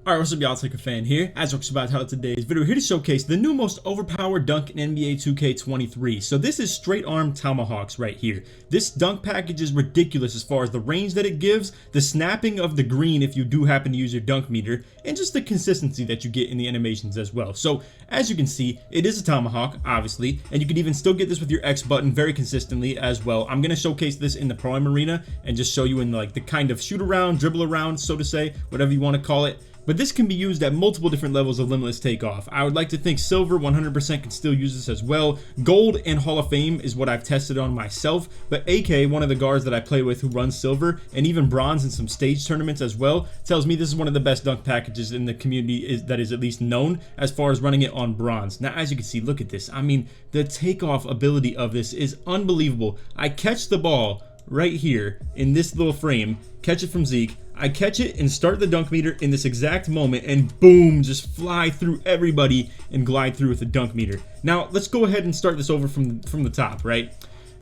Alright, what's up y'all, LakerFan here. As we're about how today's video, here to showcase the new most overpowered dunk in NBA 2K23. So this is straight arm tomahawks right here. This dunk package is ridiculous as far as the range that it gives, the snapping of the green if you do happen to use your dunk meter, and just the consistency that you get in the animations as well. So as you can see, it is a tomahawk, obviously, and you can even still get this with your X button very consistently as well. I'm going to showcase this in the Prime Arena and just show you in like the kind of shoot around, dribble around, so to say, whatever you want to call it. But this can be used at multiple different levels of limitless takeoff. I would like to think silver 100% can still use this as well. Gold and Hall of Fame is what I've tested on myself, but AK, one of the guards that I play with who runs silver, and even bronze in some stage tournaments as well, tells me this is one of the best dunk packages in the community that is at least known as far as running it on bronze. Now as you can see, look at this. I mean, the takeoff ability of this is unbelievable. I catch the ball right here in this little frame, catch it from Zeke, I catch it and start the dunk meter in this exact moment, and boom, just fly through everybody and glide through with the dunk meter. Now let's go ahead and start this over from the top, right?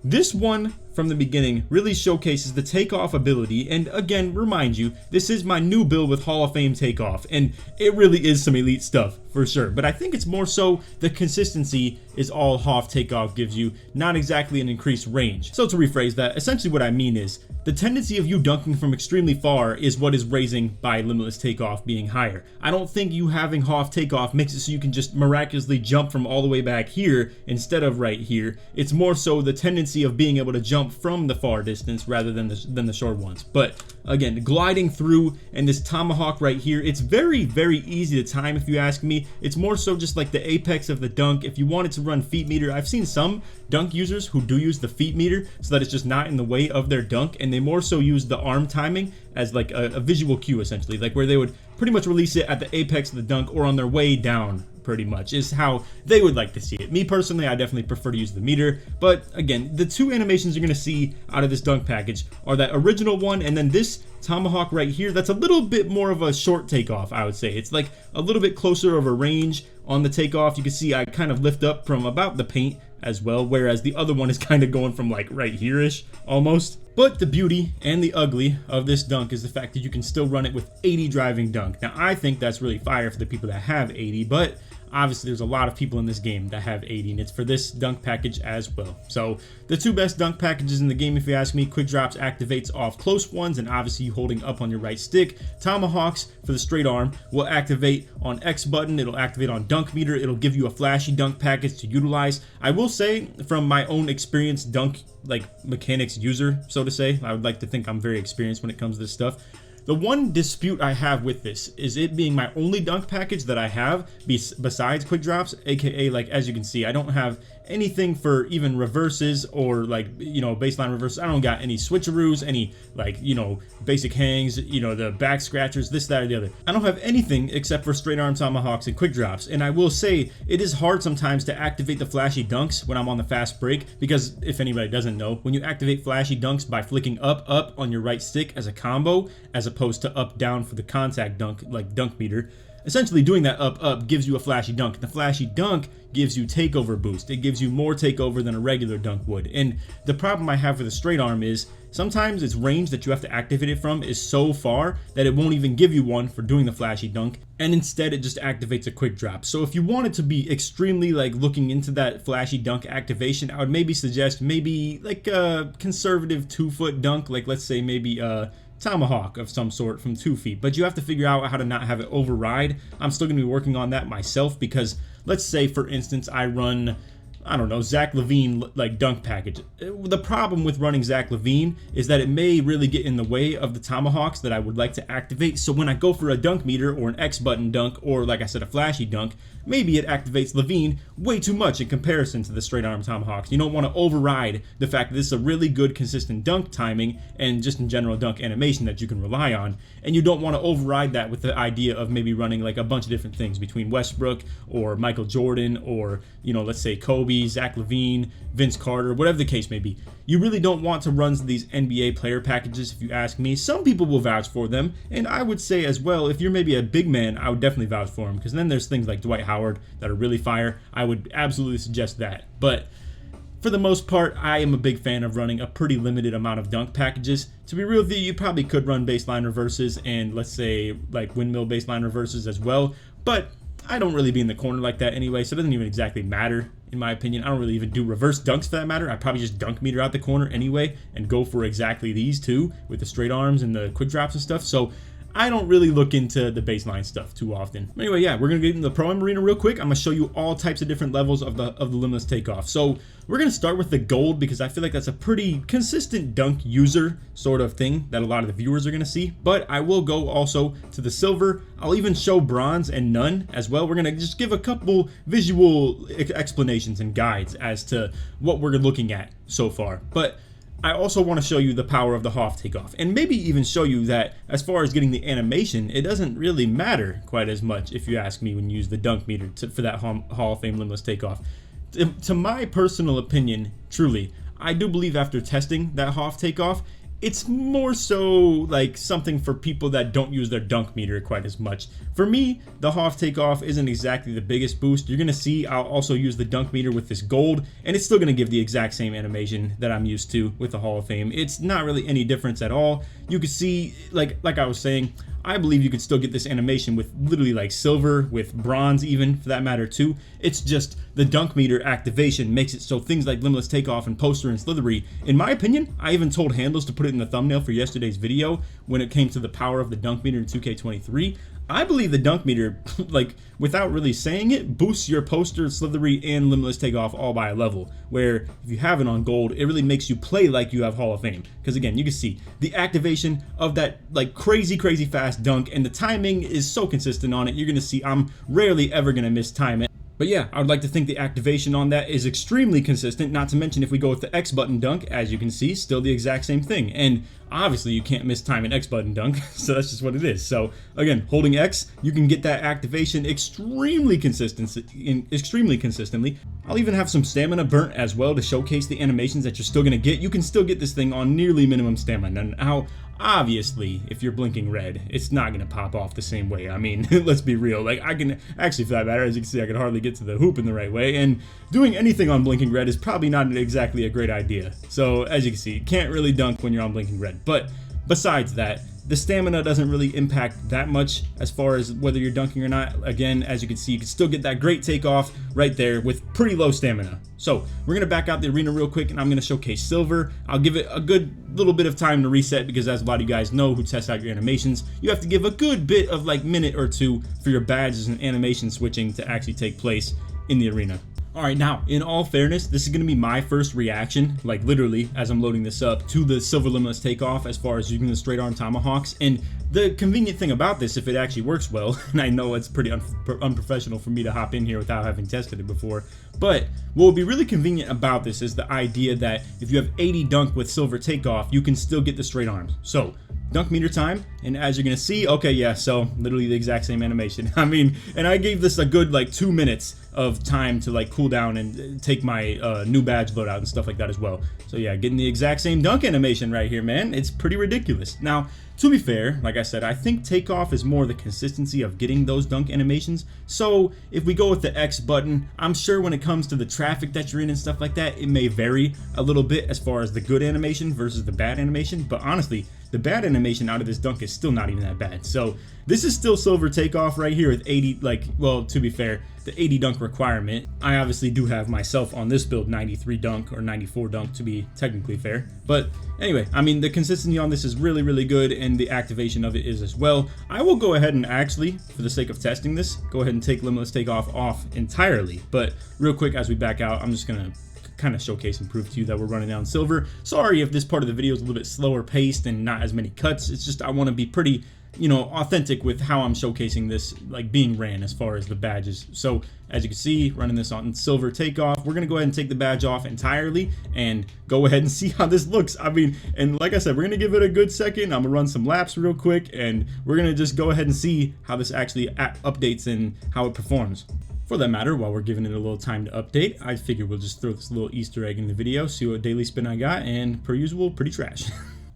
This one from the beginning really showcases the takeoff ability, and again, remind you, this is my new build with Hall of Fame takeoff, and it really is some elite stuff for sure, but I think it's more so the consistency is all Hoff takeoff gives you, not exactly an increased range. So to rephrase that, essentially what I mean is the tendency of you dunking from extremely far is what is raising by limitless takeoff being higher. I don't think you having Hoff takeoff makes it so you can just miraculously jump from all the way back here instead of right here. It's more so the tendency of being able to jump from the far distance rather than the short ones. But again, gliding through and this tomahawk right here, it's very easy to time if you ask me. It's more so just like the apex of the dunk. If you wanted to run feet meter, I've seen some dunk users who do use the feet meter so that it's just not in the way of their dunk, and they more so use the arm timing as like a visual cue, essentially, like where they would pretty much release it at the apex of the dunk or on their way down, pretty much is how they would like to see it. Me personally, I definitely prefer to use the meter, but again, the two animations you're going to see out of this dunk package are that original one and then this tomahawk right here. That's a little bit more of a short takeoff, I would say. It's like a little bit closer of a range on the takeoff. You can see I kind of lift up from about the paint as well, whereas the other one is kind of going from like right here-ish almost. But the beauty and the ugly of this dunk is the fact that you can still run it with 80 driving dunk. Now I think that's really fire for the people that have 80, but obviously there's a lot of people in this game that have 80, and it's for this dunk package as well. So the two best dunk packages in the game, if you ask me. Quick drops activates off close ones, and obviously you holding up on your right stick. Tomahawks for the straight arm will activate on X button. It'll activate on dunk meter. It'll give you a flashy dunk package to utilize. I will say, from my own experience, dunk like mechanics user, so to say, I would like to think I'm very experienced when it comes to this stuff. The one dispute I have with this is it being my only dunk package that I have besides quick drops, aka like as you can see, I don't have anything for even reverses or like, you know, baseline reverses. I don't got any switcheroos, any like, you know, basic hangs, you know, the back scratchers, this, that, or the other. I don't have anything except for straight arm tomahawks and quick drops. And I will say it is hard sometimes to activate the flashy dunks when I'm on the fast break, because if anybody doesn't know, when you activate flashy dunks by flicking up on your right stick as a combo, as opposed to up down for the contact dunk, like dunk meter, essentially doing that up gives you a flashy dunk. The flashy dunk gives you takeover boost. It gives you more takeover than a regular dunk would. And the problem I have with the straight arm is sometimes its range that you have to activate it from is so far that it won't even give you one for doing the flashy dunk, and instead it just activates a quick drop. So if you wanted to be extremely like looking into that flashy dunk activation, I would maybe suggest maybe like a conservative 2-foot dunk, like let's say maybe tomahawk of some sort from 2 feet, but you have to figure out how to not have it override. I'm still going to be working on that myself, because let's say for instance I run, I don't know, Zach LaVine like dunk package. The problem with running Zach LaVine is that it may really get in the way of the tomahawks that I would like to activate. So when I go for a dunk meter or an X button dunk, or like I said, a flashy dunk, maybe it activates LaVine way too much in comparison to the straight arm tomahawks. You don't want to override the fact that this is a really good consistent dunk timing and just in general dunk animation that you can rely on, and you don't want to override that with the idea of maybe running like a bunch of different things between Westbrook or Michael Jordan or, you know, let's say Kobe, Zach LaVine, Vince Carter, whatever the case may be. You really don't want to run these NBA player packages, if you ask me. Some people will vouch for them, and I would say as well, if you're maybe a big man, I would definitely vouch for them, because then there's things like Dwight Howard that are really fire. I would absolutely suggest that. But for the most part, I am a big fan of running a pretty limited amount of dunk packages. To be real with you, you probably could run baseline reverses and let's say like windmill baseline reverses as well, but I don't really be in the corner like that anyway, so it doesn't even exactly matter in my opinion. I don't really even do reverse dunks for that matter. I probably just dunk meter out the corner anyway and go for exactly these two with the straight arms and the quick drops and stuff. So I don't really look into the baseline stuff too often. Anyway, yeah, we're gonna get into the Pro-Am arena real quick. I'm gonna show you all types of different levels of the limitless takeoff. So we're gonna start with the gold because I feel like that's a pretty consistent dunk user sort of thing that a lot of the viewers are gonna see. But I will go also to the silver. I'll even show bronze and none as well. We're gonna just give a couple visual explanations and guides as to what we're looking at so far. But I also want to show you the power of the half takeoff and maybe even show you that as far as getting the animation, it doesn't really matter quite as much if you ask me when you use the dunk meter for that Hall of Fame limitless takeoff. To my personal opinion, truly, I do believe after testing that half takeoff, it's more so like something for people that don't use their dunk meter quite as much. For me, the half takeoff isn't exactly the biggest boost. You're gonna see I'll also use the dunk meter with this gold, and it's still gonna give the exact same animation that I'm used to with the Hall of Fame. It's not really any difference at all. You can see, like I was saying, I believe you could still get this animation with literally like silver, with bronze even for that matter too. It's just the dunk meter activation makes it so things like limitless takeoff and poster and slithery, in my opinion, I even told Handles to put it in the thumbnail for yesterday's video when it came to the power of the dunk meter in 2K23. I believe the dunk meter, like without really saying it, boosts your poster, slithery, and limitless takeoff all by a level. Where if you have it on gold, it really makes you play like you have Hall of Fame. Because again, you can see the activation of that like crazy fast dunk, and the timing is so consistent on it. You're gonna see I'm rarely ever gonna mistime it. But yeah, I would like to think the activation on that is extremely consistent, not to mention if we go with the X button dunk, as you can see, still the exact same thing. And obviously you can't mistime an X button dunk, so that's just what it is. So again, holding X, you can get that activation extremely consistently. I'll even have some stamina burnt as well to showcase the animations that you're still gonna get. You can still get this thing on nearly minimum stamina. Now, obviously, if you're blinking red, it's not gonna pop off the same way. I mean, let's be real. Like, I can actually, for that matter, as you can see, I can hardly get to the hoop in the right way, and doing anything on blinking red is probably not exactly a great idea. So, as you can see, you can't really dunk when you're on blinking red. But besides that, the stamina doesn't really impact that much as far as whether you're dunking or not. Again, as you can see, you can still get that great takeoff right there with pretty low stamina. So we're gonna back out the arena real quick and I'm gonna showcase silver. I'll give it a good little bit of time to reset because as a lot of you guys know who test out your animations, you have to give a good bit of like minute or two for your badges and animation switching to actually take place in the arena. Alright, now, in all fairness, this is going to be my first reaction, like literally, as I'm loading this up, to the silver limitless takeoff as far as using the straight arm tomahawks. And the convenient thing about this, if it actually works well, and I know it's pretty unprofessional for me to hop in here without having tested it before, but what will be really convenient about this is the idea that if you have 80 dunk with silver takeoff, you can still get the straight arms. So, dunk meter time, and as you're gonna see, okay, yeah, so literally the exact same animation. I mean, and I gave this a good like 2 minutes of time to like cool down and take my new badge loadout and stuff like that as well. So yeah, getting the exact same dunk animation right here, man. It's pretty ridiculous. Now, to be fair, like I said, I think takeoff is more the consistency of getting those dunk animations. So if we go with the X button, I'm sure when it comes to the traffic that you're in and stuff like that, it may vary a little bit as far as the good animation versus the bad animation. But honestly, the bad animation out of this dunk is still not even that bad. So this is still silver takeoff right here with 80, like, well, to be fair, the 80 dunk requirement. I obviously do have myself on this build 93 dunk or 94 dunk to be technically fair. But anyway, I mean, the consistency on this is really, really good and the activation of it is as well. I will go ahead and actually, for the sake of testing this, go ahead and take limitless takeoff off entirely. But real quick, as we back out, I'm just gonna kind of showcase and prove to you that we're running down silver. Sorry if this part of the video is a little bit slower paced and not as many cuts. It's just I want to be pretty, you know, authentic with how I'm showcasing this, like being ran as far as the badges. So as you can see, running this on silver takeoff, we're gonna go ahead and take the badge off entirely and go ahead and see how this looks. I mean, and like I said, we're gonna give it a good second. I'm gonna run some laps real quick and we're gonna just go ahead and see how this actually updates and how it performs. For that matter, while we're giving it a little time to update, I figured we'll just throw this little Easter egg in the video, see what daily spin I got, and per usual, pretty trash.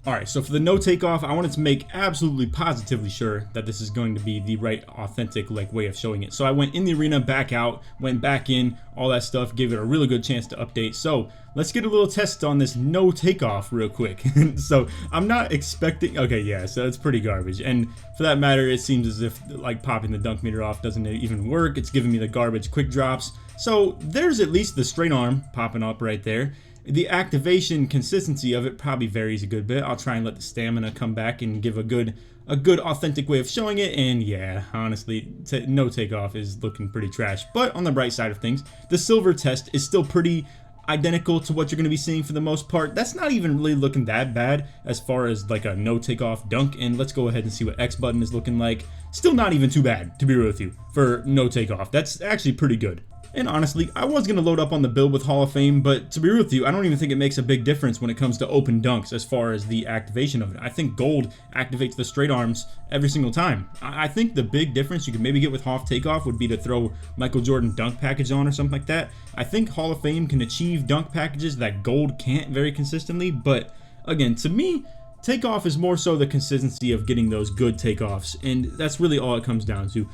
Alright, so for the no takeoff, I wanted to make absolutely positively sure that this is going to be the right authentic way of showing it. So I went in the arena, back out, went back in, all that stuff, gave it a really good chance to update. So let's get a little test on this no takeoff real quick. So I'm not expecting, okay, yeah, so it's pretty garbage. And for that matter, it seems as if like popping the dunk meter off doesn't even work. It's giving me the garbage quick drops. So there's at least the straight arm popping up right there. The activation consistency of it probably varies a good bit. I'll try and let the stamina come back and give a good authentic way of showing it. And yeah, honestly, no takeoff is looking pretty trash. But on the bright side of things, the silver test is still pretty identical to what you're going to be seeing for the most part. That's not even really looking that bad as far as like a no takeoff dunk. And let's go ahead and see what X button is looking like. Still not even too bad, to be real with you, for no takeoff. That's actually pretty good. And honestly, I was going to load up on the build with Hall of Fame, but to be real with you, I don't even think it makes a big difference when it comes to open dunks as far as the activation of it. I think gold activates the straight arms every single time. I think the big difference you could maybe get with half takeoff would be to throw Michael Jordan dunk package on or something like that. I think Hall of Fame can achieve dunk packages that gold can't very consistently, but again, to me, takeoff is more so the consistency of getting those good takeoffs, and that's really all it comes down to.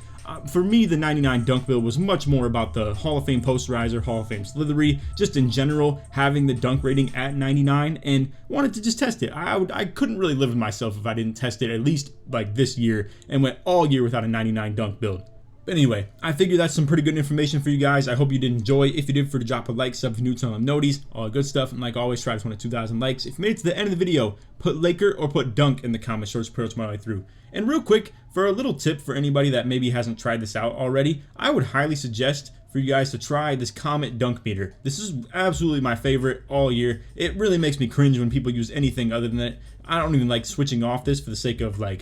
For me, the 99 dunk build was much more about the Hall of Fame posterizer, Hall of Fame slithery, just in general, having the dunk rating at 99, and wanted to just test it. I couldn't really live with myself if I didn't test it at least like this year and went all year without a 99 dunk build. But anyway, I figured that's some pretty good information for you guys. I hope you did enjoy. If you did, for to drop a like, sub if you're new, turn on noties, all that good stuff. And like always, try to 2,000 likes. If you made it to the end of the video, put Laker or put dunk in the comments. Short approach my way through. And real quick, for a little tip for anybody that maybe hasn't tried this out already, I would highly suggest for you guys to try this Comet dunk meter. This is absolutely my favorite all year. It really makes me cringe when people use anything other than it. I don't even like switching off this for the sake of like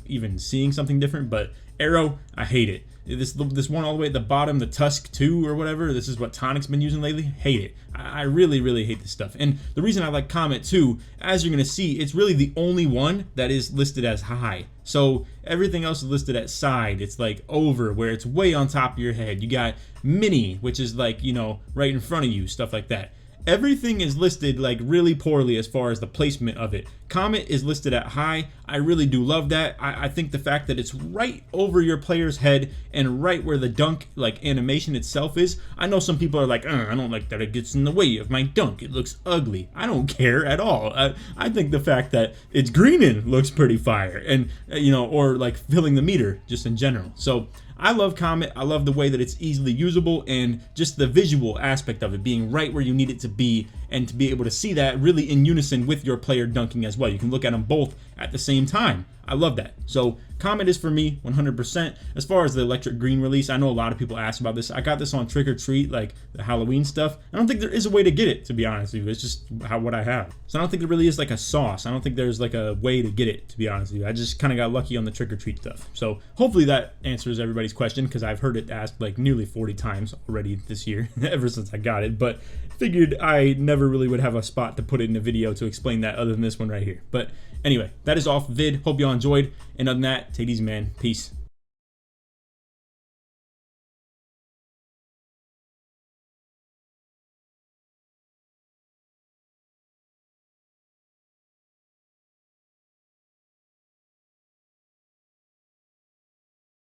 even seeing something different, but Arrow, I hate it. This one all the way at the bottom, the Tusk 2 or whatever, this is what Tonic's been using lately. Hate it. I really hate this stuff. And the reason I like Comet 2, as you're going to see, it's really the only one that is listed as high. So everything else is listed at side. It's like over, where it's way on top of your head. You got mini, which is like, you know, right in front of you, stuff like that. Everything is listed like really poorly as far as the placement of it. Comet is listed at high. I really do love that. I think the fact that it's right over your player's head and right where the dunk like animation itself is. I know some people are like, I don't like that it gets in the way of my dunk. It looks ugly. I don't care at all. I think the fact that it's greening looks pretty fire, and you know, or like filling the meter just in general. So I love Comet. I love the way that it's easily usable and just the visual aspect of it being right where you need it to be, and to be able to see that really in unison with your player dunking as well. You can look at them both at the same time. I love that. So Comet is for me 100%. As far as the electric green release, I know a lot of people ask about this. I got this on Trick or Treat, like the Halloween stuff. I don't think there is a way to get it, to be honest with you. It's just what I have. So I don't think there really is like a sauce. I don't think there's like a way to get it, to be honest with you. I just kind of got lucky on the Trick or Treat stuff. So hopefully that answers everybody's question, because I've heard it asked like nearly 40 times already this year, ever since I got it. But figured I never really would have a spot to put it in a video to explain that other than this one right here. But anyway, that is all for the vid. Hope y'all enjoyed. And other than that, take it easy, man. Peace.